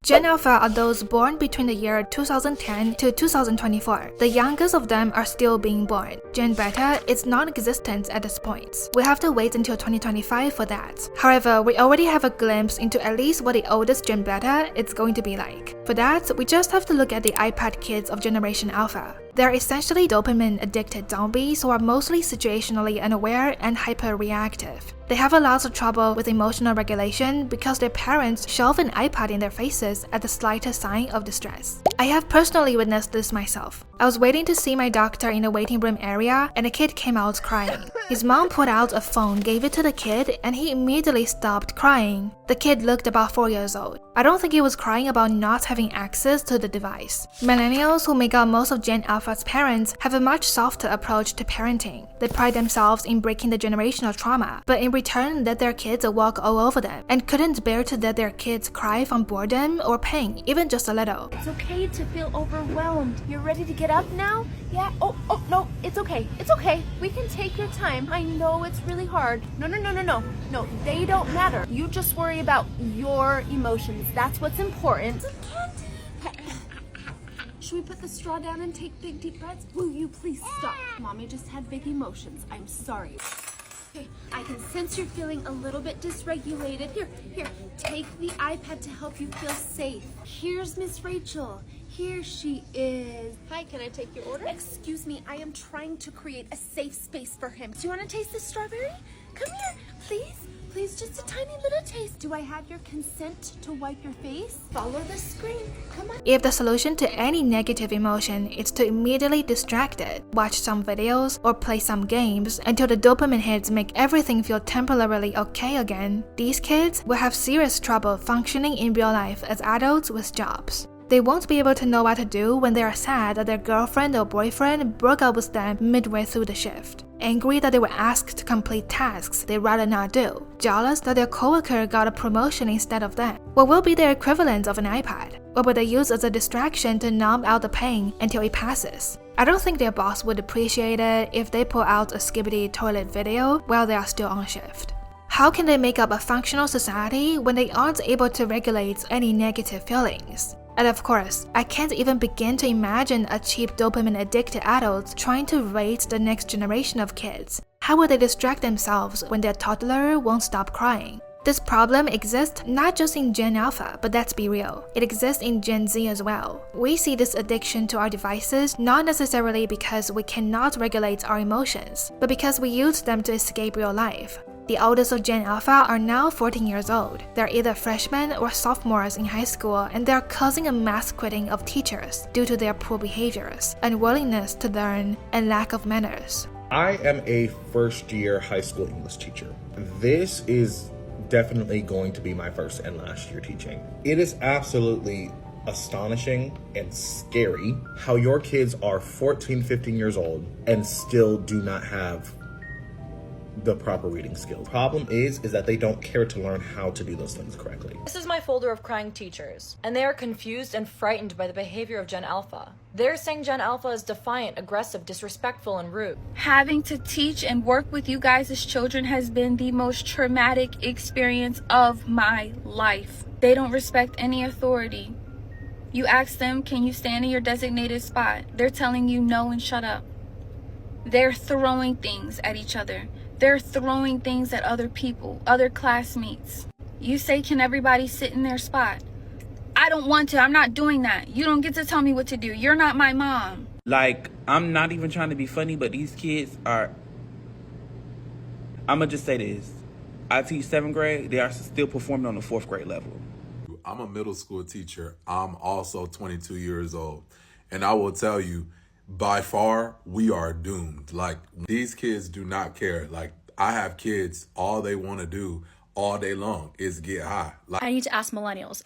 Gen Alpha are those born between the year 2010 to 2024. The youngest of them are still being born. Gen Beta is non-existent at this point. We have to wait until 2025 for that. However, we already have a glimpse into at least what the oldest Gen Beta is going to be like. For that, we just have to look at the iPad kids of Generation Alpha. They're essentially dopamine-addicted zombies who are mostly situationally unaware and hyper-reactive. They have a lot of trouble with emotional regulation because their parents shove an iPad in their faces at the slightest sign of distress. I have personally witnessed this myself. I was waiting to see my doctor in the waiting room area and a kid came out crying. His mom pulled out a phone, gave it to the kid, and he immediately stopped crying. The kid looked about 4 years old. I don't think he was crying about not having access to the device. Millennials, who make up most of Gen Alpha's parents, have a much softer approach to parenting. They pride themselves in breaking the generational trauma, but in return let their kids walk all over them, and couldn't bear to let their kids cry from boredom or pain, even just a little. It's okay to feel overwhelmed. You're ready to get up now? Yeah? Oh, no, it's okay. It's okay. We can take your time. I know it's really hard. No, they don't matter. You just worry about your emotions. That's what's important. Should we put the straw down and take big deep breaths? Will you please stop? Mommy just had big emotions. I'm sorry. Okay, I can sense you're feeling a little bit dysregulated. Here, take the iPad to help you feel safe. Here's Miss Rachel. Here she is. Hi, can I take your order? Excuse me, I am trying to create a safe space for him. Do you want to taste the strawberry? Come here, please. Please, just a tiny little taste. Do I have your consent to wipe your face? Follow the screen. Come on. If the solution to any negative emotion is to immediately distract it, watch some videos, or play some games until the dopamine hits make everything feel temporarily okay again, these kids will have serious trouble functioning in real life as adults with jobs. They won't be able to know what to do when they are sad that their girlfriend or boyfriend broke up with them midway through the shift, angry that they were asked to complete tasks they'd rather not do, jealous that their coworker got a promotion instead of them. What will be their equivalent of an iPad? Or will they use as a distraction to numb out the pain until it passes? I don't think their boss would appreciate it if they pull out a Skibidi Toilet video while they are still on shift. How can they make up a functional society when they aren't able to regulate any negative feelings? And of course, I can't even begin to imagine a cheap dopamine-addicted adult trying to raise the next generation of kids. How will they distract themselves when their toddler won't stop crying? This problem exists not just in Gen Alpha, but let's be real, it exists in Gen Z as well. We see this addiction to our devices not necessarily because we cannot regulate our emotions, but because we use them to escape real life. The oldest of Gen Alpha are now 14 years old. They're either freshmen or sophomores in high school, and they're causing a mass quitting of teachers due to their poor behaviors, unwillingness to learn, and lack of manners. I am a first-year high school English teacher. This is definitely going to be my first and last year teaching. It is absolutely astonishing and scary how your kids are 14, 15 years old and still do not have the proper reading skills. Problem is that they don't care to learn how to do those things correctly. This is my folder of crying teachers, and they are confused and frightened by the behavior of Gen Alpha. They're saying Gen Alpha is defiant, aggressive, disrespectful, and rude. Having to teach and work with you guys as children has been the most traumatic experience of my life. They don't respect any authority. You ask them, can you stand in your designated spot? They're telling you no and shut up. They're throwing things at each other. They're throwing things at other people, other classmates. You say, can everybody sit in their spot? I don't want to. I'm not doing that. You don't get to tell me what to do. You're not my mom. Like, I'm not even trying to be funny, but these kids are... I'm going to just say this. I teach 7th grade. They are still performing on the 4th grade level. I'm a middle school teacher. I'm also 22 years old. And I will tell you, by far, we are doomed. Like, these kids do not care. Like, I have kids, all they want to do all day long is get high. Like, I need to ask millennials,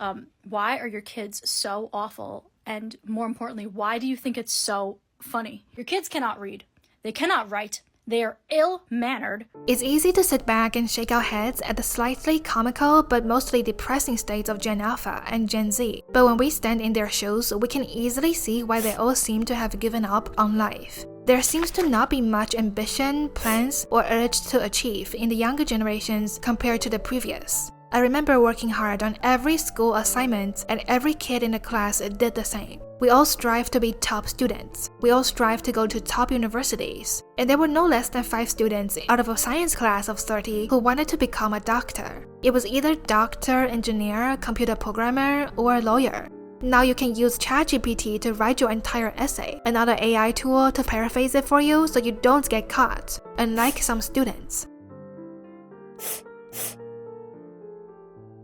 why are your kids so awful? And more importantly, why do you think it's so funny? Your kids cannot read. They cannot write. They are ill-mannered. It's easy to sit back and shake our heads at the slightly comical but mostly depressing states of Gen Alpha and Gen Z. But when we stand in their shoes, we can easily see why they all seem to have given up on life. There seems to not be much ambition, plans, or urge to achieve in the younger generations compared to the previous. I remember working hard on every school assignment, and every kid in the class did the same. We all strive to be top students. We all strive to go to top universities. And there were no less than 5 students out of a science class of 30 who wanted to become a doctor. It was either doctor, engineer, computer programmer, or a lawyer. Now you can use ChatGPT to write your entire essay, another AI tool to paraphrase it for you so you don't get caught, unlike some students.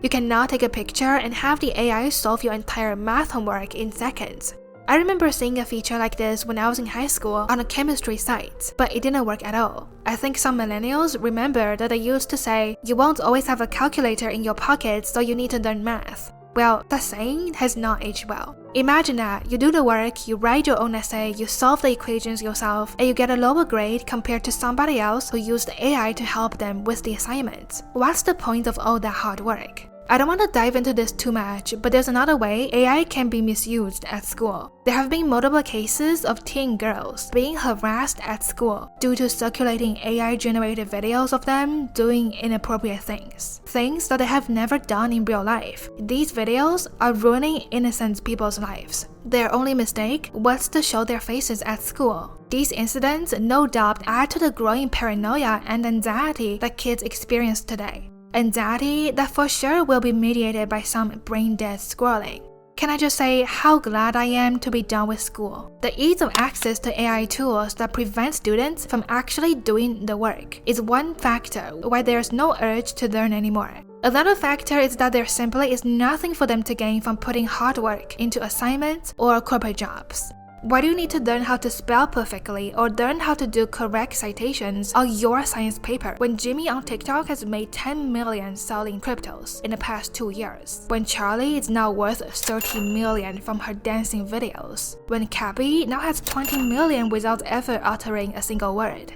You can now take a picture and have the AI solve your entire math homework in seconds. I remember seeing a feature like this when I was in high school on a chemistry site, but it didn't work at all. I think some millennials remember that they used to say, you won't always have a calculator in your pocket, so you need to learn math. Well, that saying has not aged well. Imagine that you do the work, you write your own essay, you solve the equations yourself, and you get a lower grade compared to somebody else who used AI to help them with the assignment. What's the point of all that hard work? I don't want to dive into this too much, but there's another way AI can be misused at school. There have been multiple cases of teen girls being harassed at school due to circulating AI-generated videos of them doing inappropriate things that they have never done in real life. These videos are ruining innocent people's lives. Their only mistake was to show their faces at school. These incidents no doubt add to the growing paranoia and anxiety that kids experience today. Anxiety that for sure will be mediated by some brain-dead scrolling. Can I just say how glad I am to be done with school? The ease of access to AI tools that prevent students from actually doing the work is one factor why there's no urge to learn anymore. Another factor is that there simply is nothing for them to gain from putting hard work into assignments or corporate jobs. Why do you need to learn how to spell perfectly or learn how to do correct citations on your science paper when Jimmy on TikTok has made 10 million selling cryptos in the past 2 years? When Charlie is now worth 30 million from her dancing videos? When Cappy now has 20 million without ever uttering a single word?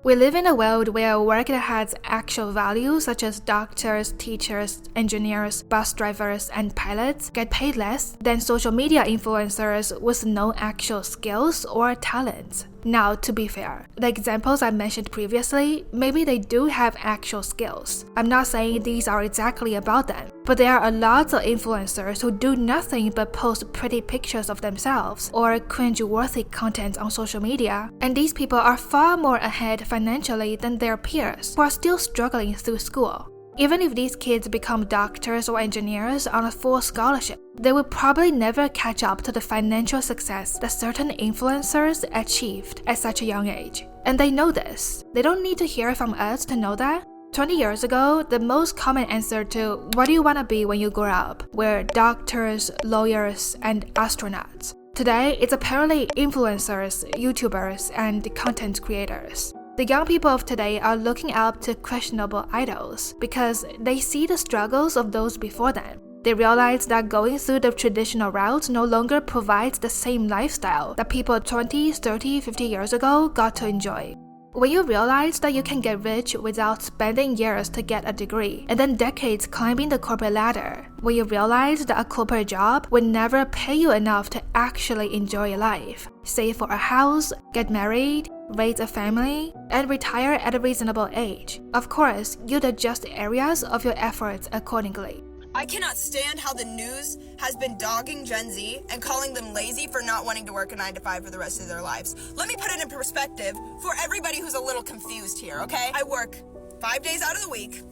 We live in a world where work that has actual value, such as doctors, teachers, engineers, bus drivers, and pilots, get paid less than social media influencers with no actual skills or talents. Now, to be fair, the examples I mentioned previously, maybe they do have actual skills. I'm not saying these are exactly about them, but there are a lot of influencers who do nothing but post pretty pictures of themselves or cringe-worthy content on social media, and these people are far more ahead financially than their peers who are still struggling through school. Even if these kids become doctors or engineers on a full scholarship, they will probably never catch up to the financial success that certain influencers achieved at such a young age. And they know this. They don't need to hear from us to know that. 20 years ago, the most common answer to what do you want to be when you grow up were doctors, lawyers, and astronauts. Today, it's apparently influencers, YouTubers, and content creators. The young people of today are looking up to questionable idols because they see the struggles of those before them. They realize that going through the traditional route no longer provides the same lifestyle that people 20, 30, 50 years ago got to enjoy. When you realize that you can get rich without spending years to get a degree and then decades climbing the corporate ladder, when you realize that a corporate job would never pay you enough to actually enjoy your life, save for a house, get married, raise a family, and retire at a reasonable age, of course, you'd adjust areas of your efforts accordingly. I cannot stand how the news has been dogging Gen Z and calling them lazy for not wanting to work a 9-to-5 for the rest of their lives. Let me put it in perspective for everybody who's a little confused here, okay? I work 5 days out of the week,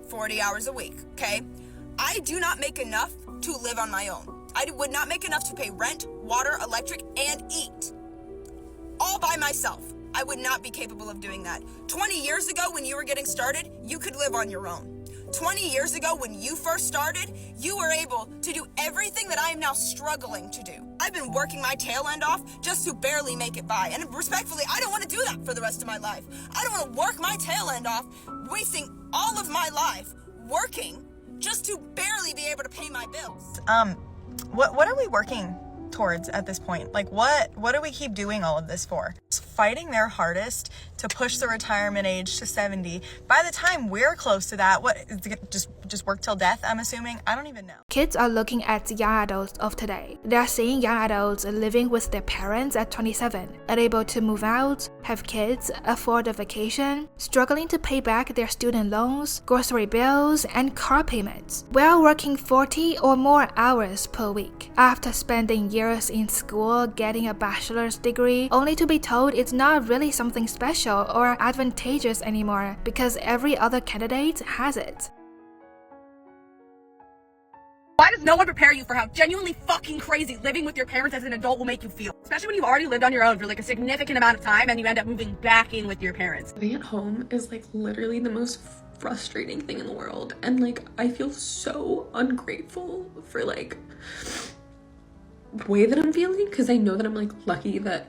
40 hours a week, okay? I do not make enough to live on my own. I would not make enough to pay rent, water, electric, and eat. All by myself. I would not be capable of doing that. 20 years ago when you were getting started, you could live on your own. 20 years ago when you first started, you were able to do everything that I am now struggling to do. I've been working my tail end off just to barely make it by. And respectfully, I don't want to do that for the rest of my life. I don't want to work my tail end off, wasting all of my life working just to barely be able to pay my bills. What are we working towards at this point? Like, what do we keep doing all of this for? Fighting their hardest to push the retirement age to 70. By the time we're close to that, what, just work till death, I'm assuming? I don't even know. Kids are looking at young adults of today. They are seeing young adults living with their parents at 27, unable to move out, have kids, afford a vacation, struggling to pay back their student loans, grocery bills, and car payments, while working 40 or more hours per week. After spending years in school getting a bachelor's degree, only to be told it's not really something special or advantageous anymore because every other candidate has it. Why does no one prepare you for how genuinely fucking crazy living with your parents as an adult will make you feel? Especially when you've already lived on your own for like a significant amount of time and you end up moving back in with your parents. Living at home is like literally the most frustrating thing in the world. And like, I feel so ungrateful for like the way that I'm feeling, because I know that I'm like lucky that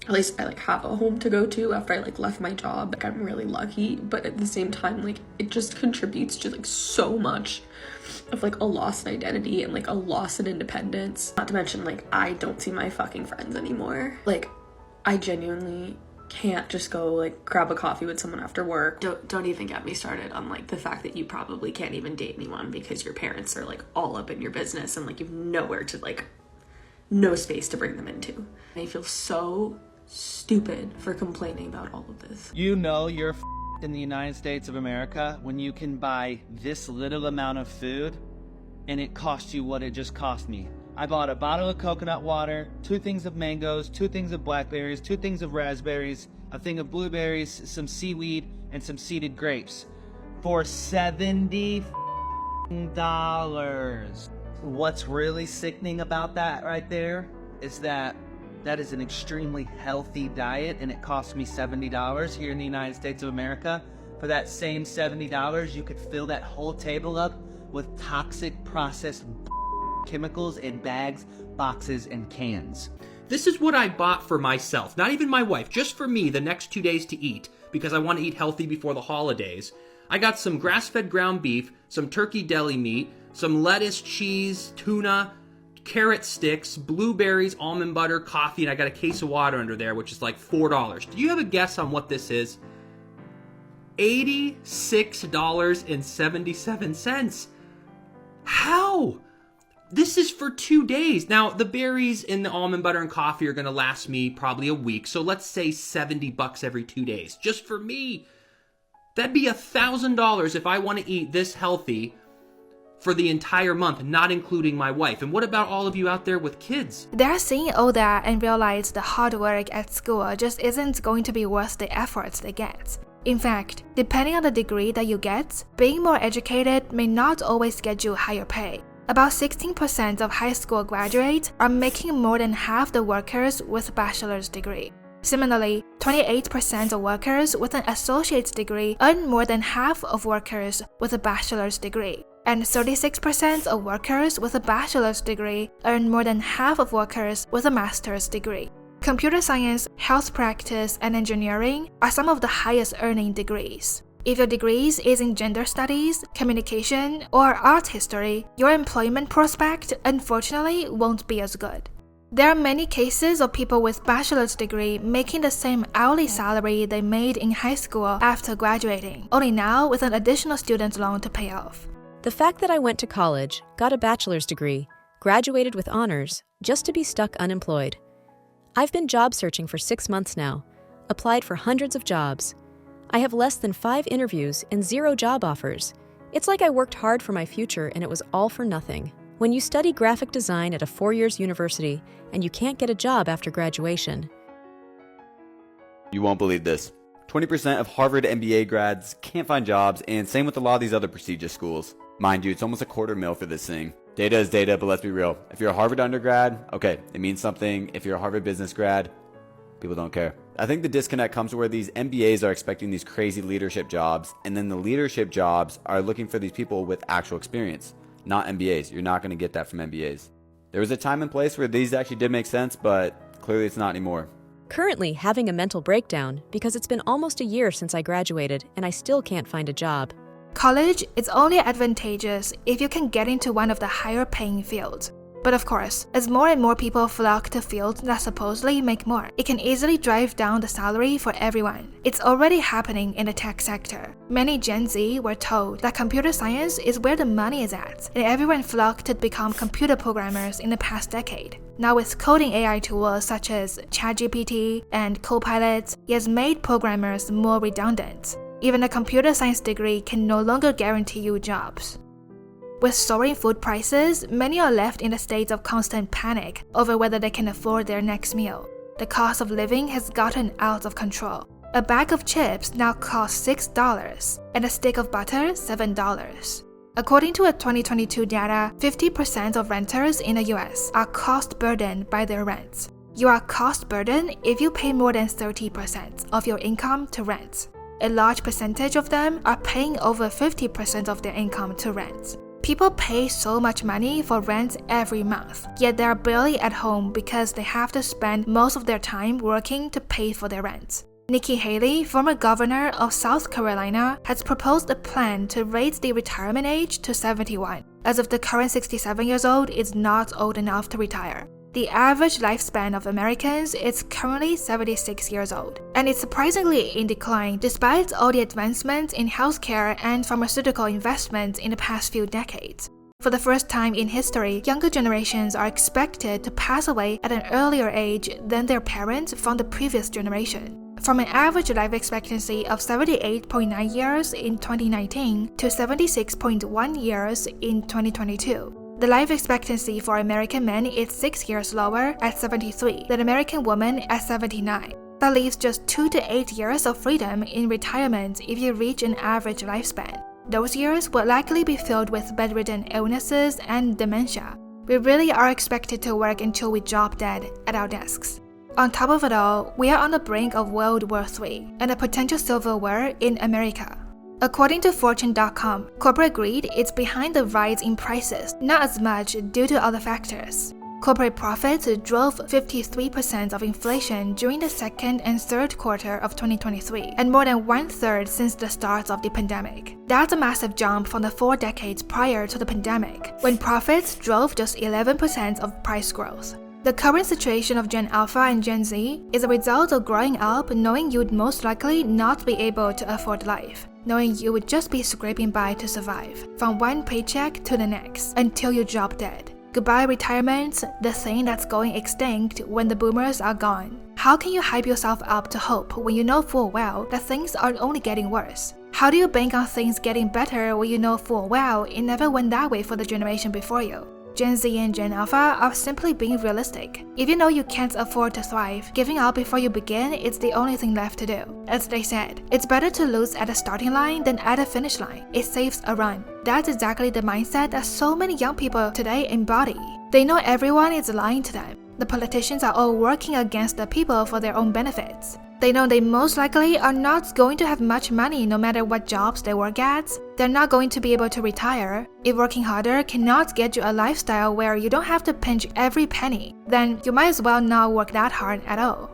at least I like have a home to go to after I like left my job. Like, I'm really lucky, but at the same time, like, it just contributes to like so much of like a loss in identity and like a loss in independence. Not to mention, like, I don't see my fucking friends anymore. Like, I genuinely can't just go like grab a coffee with someone after work. Don't even get me started on like the fact that you probably can't even date anyone because your parents are like all up in your business and like you've nowhere to like, no space to bring them into. I feel so stupid for complaining about all of this. You know you're in the United States of America when you can buy this little amount of food and it costs you what it just cost me. I bought a bottle of coconut water, 2 things of mangoes, 2 things of blackberries, 2 things of raspberries, a thing of blueberries, some seaweed, and some seeded grapes for $70. What's really sickening about that right there is that is an extremely healthy diet, and it cost me $70 here in the United States of America. For that same $70, you could fill that whole table up with toxic processed chemicals in bags, boxes, and cans. This is what I bought for myself, not even my wife, just for me the next 2 days to eat, because I want to eat healthy before the holidays. I got some grass-fed ground beef, some turkey deli meat, some lettuce, cheese, tuna, carrot sticks, blueberries, almond butter, coffee, and I got a case of water under there, which is like $4. Do you have a guess on what this is? $86.77. How? This is for 2 days. Now, the berries and the almond butter and coffee are going to last me probably a week, so let's say $70 every 2 days, just for me. That'd be $1,000 if I want to eat this healthy for the entire month, not including my wife. And what about all of you out there with kids? They're seeing all that and realize the hard work at school just isn't going to be worth the efforts they get. In fact, depending on the degree that you get, being more educated may not always get you higher pay. About 16% of high school graduates are making more than half the workers with a bachelor's degree. Similarly, 28% of workers with an associate's degree earn more than half of workers with a bachelor's degree. And 36% of workers with a bachelor's degree earn more than half of workers with a master's degree. Computer science, health practice, and engineering are some of the highest earning degrees. If your degrees is in gender studies, communication, or art history, your employment prospect unfortunately won't be as good. There are many cases of people with bachelor's degree making the same hourly salary they made in high school after graduating, only now with an additional student loan to pay off. The fact that I went to college, got a bachelor's degree, graduated with honors, just to be stuck unemployed. I've been job searching for 6 months now, applied for hundreds of jobs. I have less than 5 interviews and 0 job offers. It's like I worked hard for my future and it was all for nothing. When you study graphic design at a 4-year university and you can't get a job after graduation. You won't believe this. 20% of Harvard MBA grads can't find jobs, and same with a lot of these other prestigious schools. Mind you, it's almost $250,000 for this thing. Data is data, but let's be real. If you're a Harvard undergrad, okay, it means something. If you're a Harvard business grad, people don't care. I think the disconnect comes to where these MBAs are expecting these crazy leadership jobs, and then the leadership jobs are looking for these people with actual experience, not MBAs. You're not going to get that from MBAs. There was a time and place where these actually did make sense, but clearly it's not anymore. Currently having a mental breakdown because it's been almost a year since I graduated and I still can't find a job. College is only advantageous if you can get into one of the higher paying fields. But of course, as more and more people flock to fields that supposedly make more, it can easily drive down the salary for everyone. It's already happening in the tech sector. Many Gen Z were told that computer science is where the money is at, and everyone flocked to become computer programmers in the past decade. Now with coding AI tools such as ChatGPT and Copilot, it has made programmers more redundant. Even a computer science degree can no longer guarantee you jobs. With soaring food prices, many are left in a state of constant panic over whether they can afford their next meal. The cost of living has gotten out of control. A bag of chips now costs $6 and a stick of butter $7. According to a 2022 data, 50% of renters in the US are cost burdened by their rent. You are cost burdened if you pay more than 30% of your income to rent. A large percentage of them are paying over 50% of their income to rent. People pay so much money for rent every month, yet they are barely at home because they have to spend most of their time working to pay for their rent. Nikki Haley, former governor of South Carolina, has proposed a plan to raise the retirement age to 71, as if the current 67 years old is not old enough to retire. The average lifespan of Americans is currently 76 years old, and it's surprisingly in decline despite all the advancements in healthcare and pharmaceutical investments in the past few decades. For the first time in history, younger generations are expected to pass away at an earlier age than their parents from the previous generation. From an average life expectancy of 78.9 years in 2019 to 76.1 years in 2022. The life expectancy for American men is 6 years lower at 73 than American women at 79. That leaves just 2 to 8 years of freedom in retirement if you reach an average lifespan. Those years will likely be filled with bedridden illnesses and dementia. We really are expected to work until we drop dead at our desks. On top of it all, we are on the brink of World War III and a potential civil war in America. According to Fortune.com, corporate greed is behind the rise in prices, not as much due to other factors. Corporate profits drove 53% of inflation during the second and third quarter of 2023, and more than one-third since the start of the pandemic. That's a massive jump from the 4 decades prior to the pandemic, when profits drove just 11% of price growth. The current situation of Gen Alpha and Gen Z is a result of growing up knowing you'd most likely not be able to afford life, knowing you would just be scraping by to survive, from one paycheck to the next, until you drop dead. Goodbye retirement, the thing that's going extinct when the boomers are gone. How can you hype yourself up to hope when you know full well that things are only getting worse? How do you bank on things getting better when you know full well it never went that way for the generation before you? Gen Z and Gen Alpha are simply being realistic. If you know you can't afford to thrive, giving up before you begin is the only thing left to do. As they said, it's better to lose at the starting line than at the finish line. It saves a run. That's exactly the mindset that so many young people today embody. They know everyone is lying to them. The politicians are all working against the people for their own benefits. They know they most likely are not going to have much money no matter what jobs they work at. They're not going to be able to retire. If working harder cannot get you a lifestyle where you don't have to pinch every penny, then you might as well not work that hard at all.